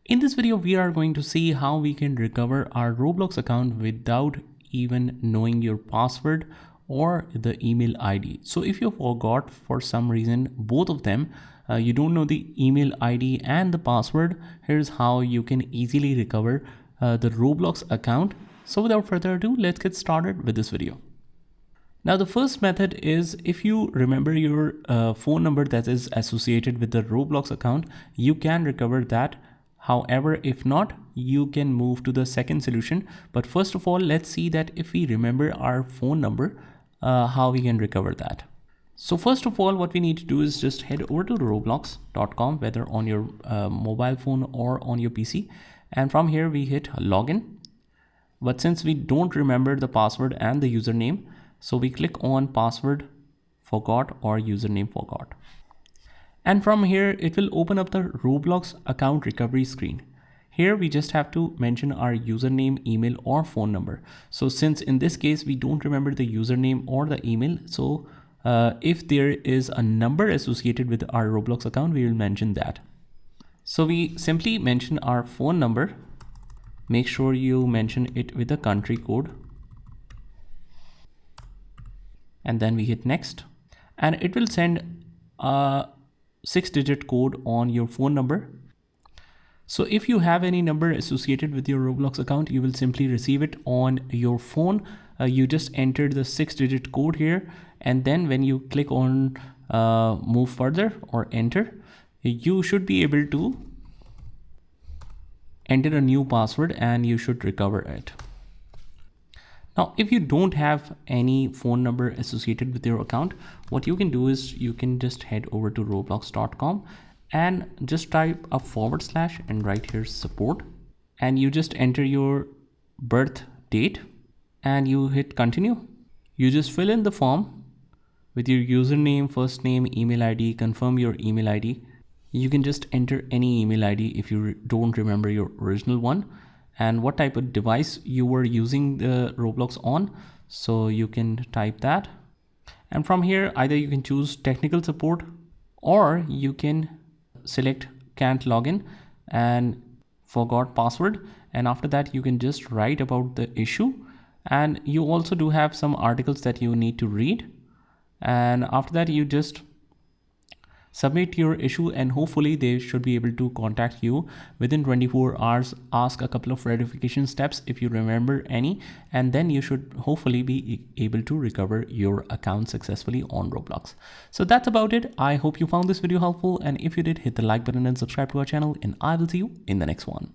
In this video, we are going to see how we can recover our Roblox account without even knowing your password or the email ID. So if you forgot for some reason both of them, you don't know the email ID and the password, here's how you can easily recover the Roblox account. So without further ado, let's get started with this video. Now, the first method is if you remember your phone number that is associated with the Roblox account, you can recover that. However, if not, you can move to the second solution. But first of all, let's see that if we remember our phone number, how we can recover that. So first of all, what we need to do is just head over to roblox.com, whether on your mobile phone or on your PC. And from here, we hit login. But since we don't remember the password and the username, so we click on password forgot or username forgot. And from here, it will open up the Roblox account recovery screen. Here, we just have to mention our username, email, or phone number. So since in this case, we don't remember the username or the email. So if there is a number associated with our Roblox account, we will mention that. So we simply mention our phone number. Make sure you mention it with a country code. And then we hit next. And it will send a 6-digit code on your phone number. So if you have any number associated with your Roblox account, you will simply receive it on your phone. You just enter the 6-digit code here. And then when you click on move further or enter, you should be able to enter a new password and you should recover it. Now, if you don't have any phone number associated with your account, what you can do is you can just head over to roblox.com and just type a / and write here support. And you just enter your birth date and you hit continue. You just fill in the form with your username, first name, email ID, confirm your email ID. You can just enter any email ID if you don't remember your original one, and what type of device you were using the Roblox on. So you can type that. And from here, either you can choose technical support or you can select can't login and forgot password. And after that, you can just write about the issue. And you also do have some articles that you need to read. And after that, you just submit your issue and hopefully they should be able to contact you within 24 hours, ask a couple of verification steps if you remember any, and then you should hopefully be able to recover your account successfully on Roblox. So that's about it. I hope you found this video helpful, and if you did, hit the like button and subscribe to our channel, and I will see you in the next one.